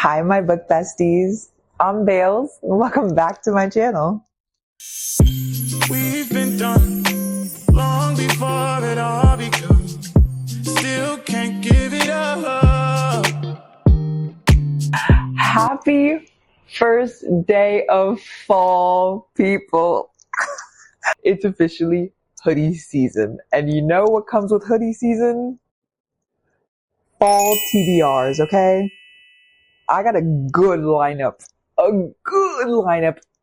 Hi, my book besties. I'm Bales. Welcome back to my channel. We've been done long before it all begun. Still can't give it up. Happy first day of fall, people. It's officially hoodie season. And you know what comes with hoodie season? Fall TBRs, okay? I got a good lineup.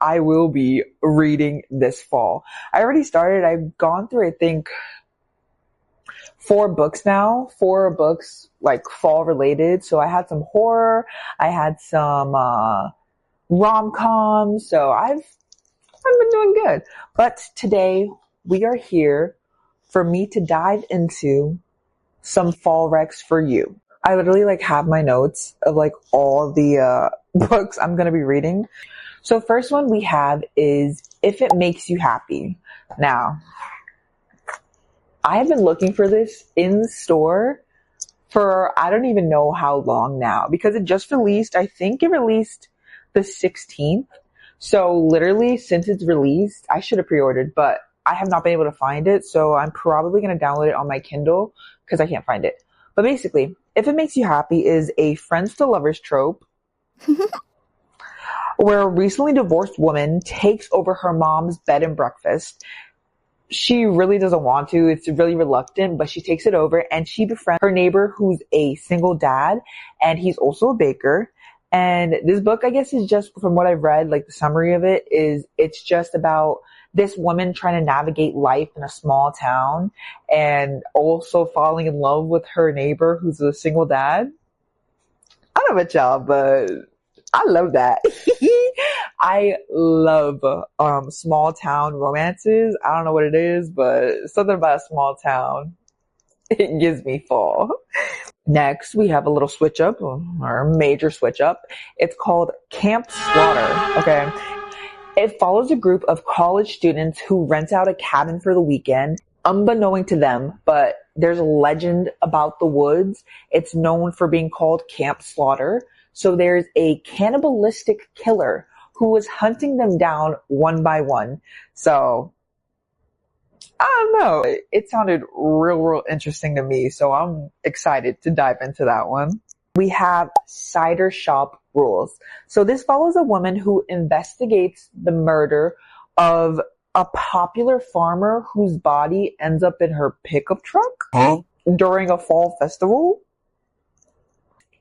I will be reading this fall. I already started. I've gone through, I think, 4 books now. 4 books, like, fall related. So I had some horror. I had some rom-com. So I've been doing good. But today we are here for me to dive into some fall recs for you. I literally have my notes of all the books I'm going to be reading. So first one we have is If It Makes You Happy. Now, I have been looking for this in store for I don't even know how long now because it just released. I think it released the 16th. So literally since it's released, I should have pre-ordered, but I have not been able to find it. So I'm probably going to download it on my Kindle because I can't find it. But basically, If It Makes You Happy is a friends to lovers trope where a recently divorced woman takes over her mom's bed and breakfast. She really doesn't want to. It's really reluctant, but she takes it over and she befriends her neighbor who's a single dad and he's also a baker. And this book, I guess, is just from what I've read, the summary of it is it's just about this woman trying to navigate life in a small town and also falling in love with her neighbor who's a single dad. I don't know about y'all, but I love that. I love small town romances. I don't know what it is, but something about a small town, it gives me fall. Next, we have a little switch up, or a major switch up. It's called Camp Slaughter. Okay. It follows a group of college students who rent out a cabin for the weekend. Unbeknown to them, but there's a legend about the woods. It's known for being called Camp Slaughter. So there's a cannibalistic killer who was hunting them down one by one. So I don't know. It sounded real interesting to me. So I'm excited to dive into that one. We have Cider Shop Rules. So this follows a woman who investigates the murder of a popular farmer whose body ends up in her pickup truck during a fall festival.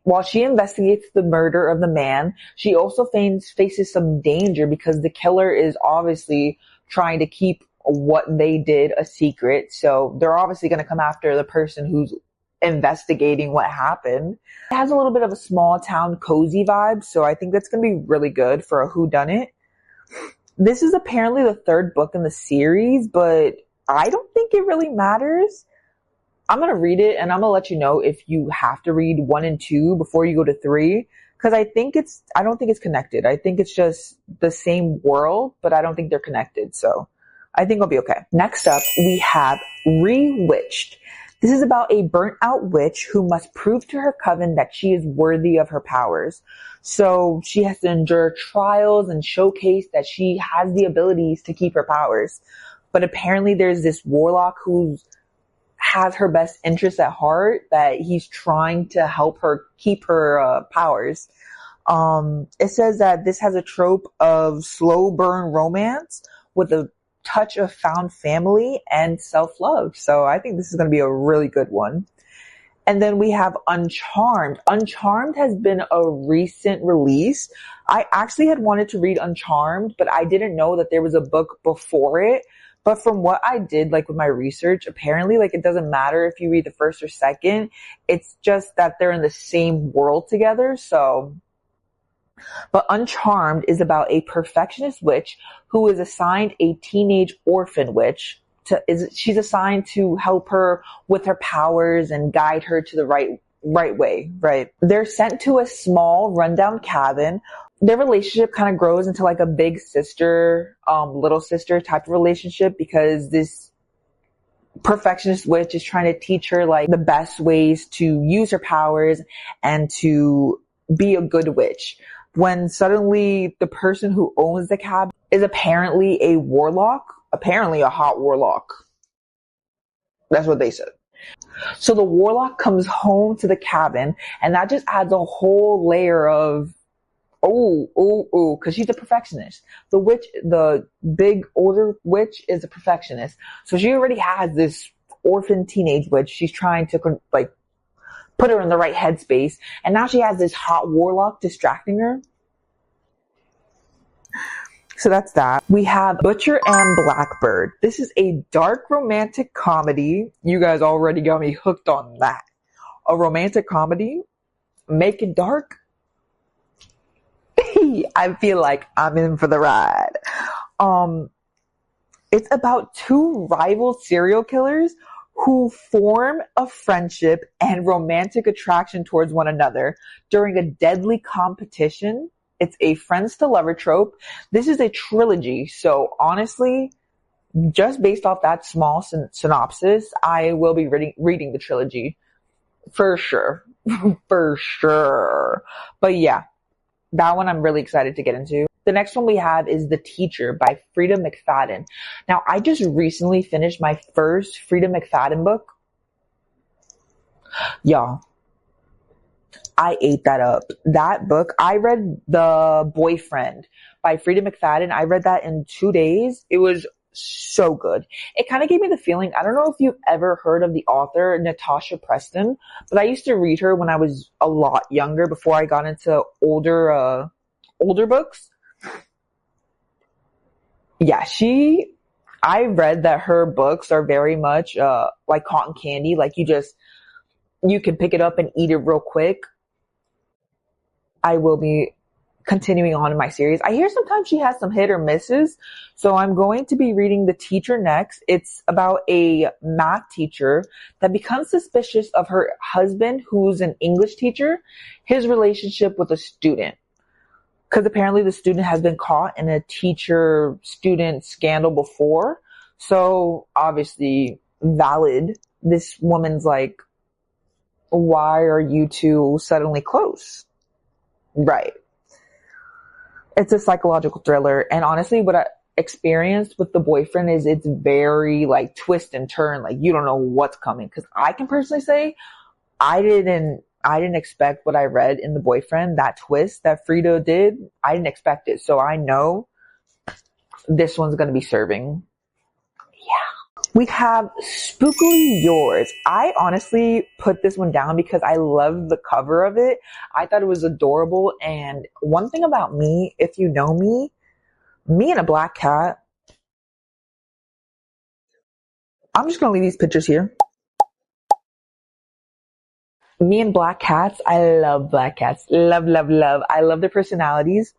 While she investigates the murder of the man, she also faces some danger because the killer is obviously trying to keep what they did a secret. So they're obviously going to come after the person who's investigating what happened. It has a little bit of a small town cozy vibe, so I think that's going to be really good for a whodunit. This is apparently the 3rd book in the series, but I don't think it really matters. I'm going to read it and I'm going to let you know if you have to read 1 and 2 before you go to 3. Cause I don't think it's connected. I think it's just the same world, but I don't think they're connected. So I think I'll be okay. Next up, we have Rewitched. This is about a burnt out witch who must prove to her coven that she is worthy of her powers. So she has to endure trials and showcase that she has the abilities to keep her powers. But apparently there's this warlock who has her best interests at heart, that he's trying to help her keep her powers. It says that this has a trope of slow burn romance with a touch of found family and self-love. So I think this is going to be a really good one. And then we have Uncharmed. Uncharmed has been a recent release. I actually had wanted to read Uncharmed, but I didn't know that there was a book before it. But from what I did, with my research, apparently, it doesn't matter if you read the 1st or 2nd. It's just that they're in the same world together. So, but Uncharmed is about a perfectionist witch who is assigned a teenage orphan witch. She's assigned to help her with her powers and guide her to the right way, right? They're sent to a small rundown cabin. Their relationship kind of grows into a big sister, little sister type of relationship because this perfectionist witch is trying to teach her the best ways to use her powers and to be a good witch when suddenly the person who owns the cabin is apparently a warlock, apparently a hot warlock. That's what they said. So the warlock comes home to the cabin, and that just adds a whole layer of because she's a perfectionist. The witch, the big older witch, is a perfectionist. So she already has this orphan teenage witch. She's trying to like put her in the right headspace, and now she has this hot warlock distracting her. So that's that. We have Butcher and Blackbird. This is a dark romantic comedy. You guys already got me hooked on that. A romantic comedy? Make it dark? I feel like I'm in for the ride. It's about two rival serial killers who form a friendship and romantic attraction towards one another during a deadly competition. It's a friends to lover trope. This is a trilogy, so honestly, just based off that small synopsis, I will be reading the trilogy for sure. For sure. But yeah, that one I'm really excited to get into. The next one we have is The Teacher by Frida McFadden. Now, I just recently finished my first Frida McFadden book. Y'all, I ate that up. That book, I read The Boyfriend by Frida McFadden. I read that in 2 days. It was so good. It kind of gave me the feeling, I don't know if you've ever heard of the author Natasha Preston, but I used to read her when I was a lot younger, before I got into older books. Yeah, I read that her books are very much like cotton candy. Like you can pick it up and eat it real quick. I will be continuing on in my series. I hear sometimes she has some hit or misses, so I'm going to be reading The Teacher next. It's about a math teacher that becomes suspicious of her husband, who's an English teacher, his relationship with a student. Because apparently the student has been caught in a teacher-student scandal before. So obviously valid. This woman's like, why are you two suddenly close? Right. It's a psychological thriller. And honestly, what I experienced with The Boyfriend is it's very like twist and turn. Like you don't know what's coming. Because I can personally say I didn't expect what I read in The Boyfriend, that twist that Frida did. I didn't expect it. So I know this one's going to be serving. Yeah. We have Spookily Yours. I honestly put this one down because I love the cover of it. I thought it was adorable. And one thing about me, if you know me and a black cat, I'm just going to leave these pictures here. Me and black cats, I love black cats. Love, love, love. I love their personalities.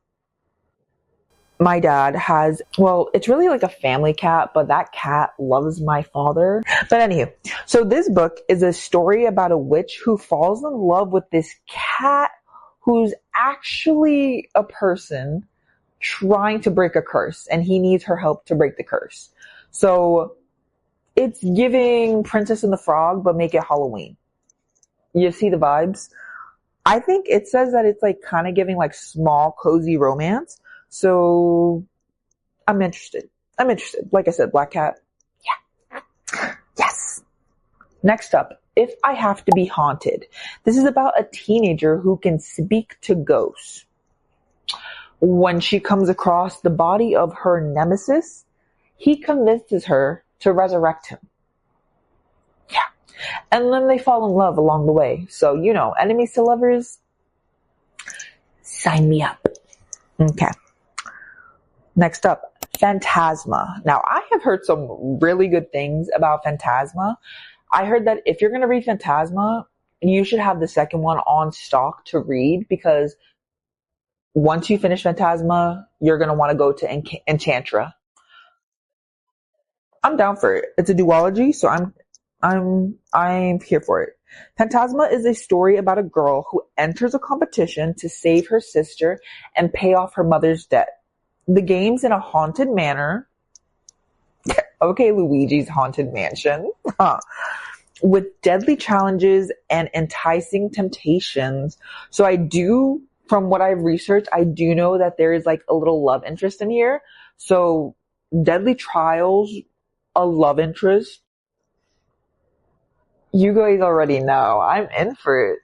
My dad has, well, it's really like a family cat, but that cat loves my father. But anywho, so this book is a story about a witch who falls in love with this cat who's actually a person trying to break a curse, and he needs her help to break the curse. So it's giving Princess and the Frog, but make it Halloween. You see the vibes? I think it says that it's like kind of giving like small, cozy romance. So I'm interested. Like I said, black cat. Yeah. Yes. Next up, If I Have to Be Haunted. This is about a teenager who can speak to ghosts. When she comes across the body of her nemesis, he convinces her to resurrect him. Yeah. And then they fall in love along the way. So, enemies to lovers, sign me up. Okay. Next up, Phantasma. Now, I have heard some really good things about Phantasma. I heard that if you're going to read Phantasma, you should have the second one on stock to read, because once you finish Phantasma, you're going to want to go to Enchantra. I'm down for it. It's a duology, so I'm here for it. Phantasma is a story about a girl who enters a competition to save her sister and pay off her mother's debt. The game's in a haunted manor. Okay, Luigi's Haunted Mansion. With deadly challenges and enticing temptations. So I do from what I've researched, I do know that there is like a little love interest in here. So Deadly Trials, a love interest. You guys already know. I'm in for it.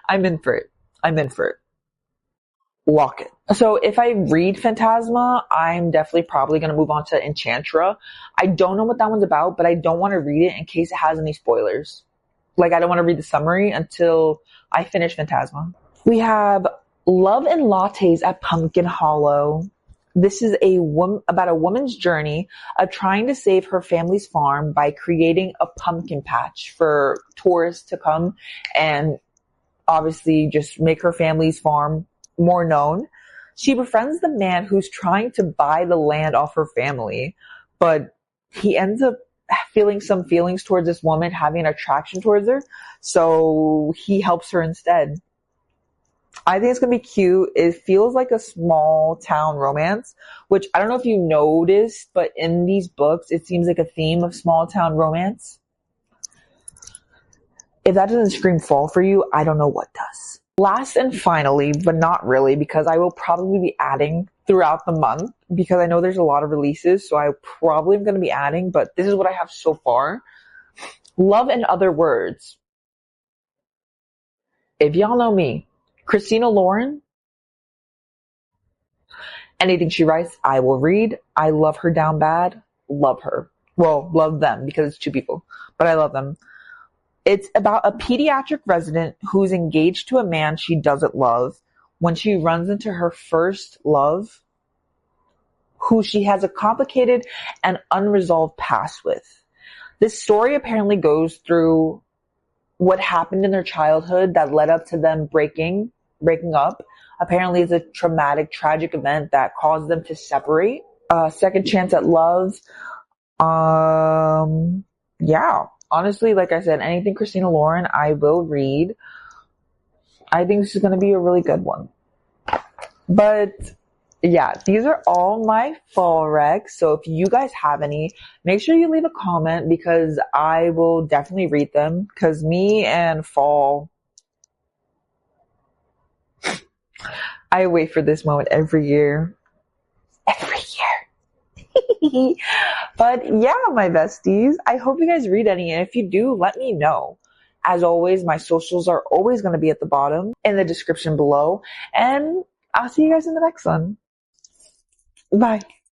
I'm in for it. I'm in for it. Walk it. So if I read Phantasma, I'm definitely probably going to move on to Enchantra. I don't know what that one's about, but I don't want to read it in case it has any spoilers. Like, I don't want to read the summary until I finish Phantasma. We have Love and Lattes at Pumpkin Hollow. This is about a woman's journey of trying to save her family's farm by creating a pumpkin patch for tourists to come and obviously just make her family's farm more known. She befriends the man who's trying to buy the land off her family, but he ends up feeling some feelings towards this woman, having an attraction towards her, so he helps her instead. I think it's going to be cute. It feels like a small town romance, which I don't know if you noticed, but in these books, it seems like a theme of small town romance. If that doesn't scream fall for you, I don't know what does. Last and finally, but not really, because I will probably be adding throughout the month, because I know there's a lot of releases, so I probably am going to be adding, but this is what I have so far. Love and Other Words. If y'all know me, Christina Lauren, anything she writes, I will read. I love her down bad. Love her. Well, love them because it's two people, but I love them. It's about a pediatric resident who's engaged to a man she doesn't love when she runs into her first love, who she has a complicated and unresolved past with. This story apparently goes through what happened in their childhood that led up to them breaking up. Apparently it's a traumatic, tragic event that caused them to separate. Second Chance at Love. Yeah. Honestly, like I said, anything Christina Lauren, I will read. I think this is going to be a really good one. But yeah, these are all my fall recs. So if you guys have any, make sure you leave a comment because I will definitely read them. Because me and fall, I wait for this moment every year. Every year. But yeah, my besties, I hope you guys read any, and if you do, let me know. As always, my socials are always going to be at the bottom in the description below, and I'll see you guys in the next one. Bye.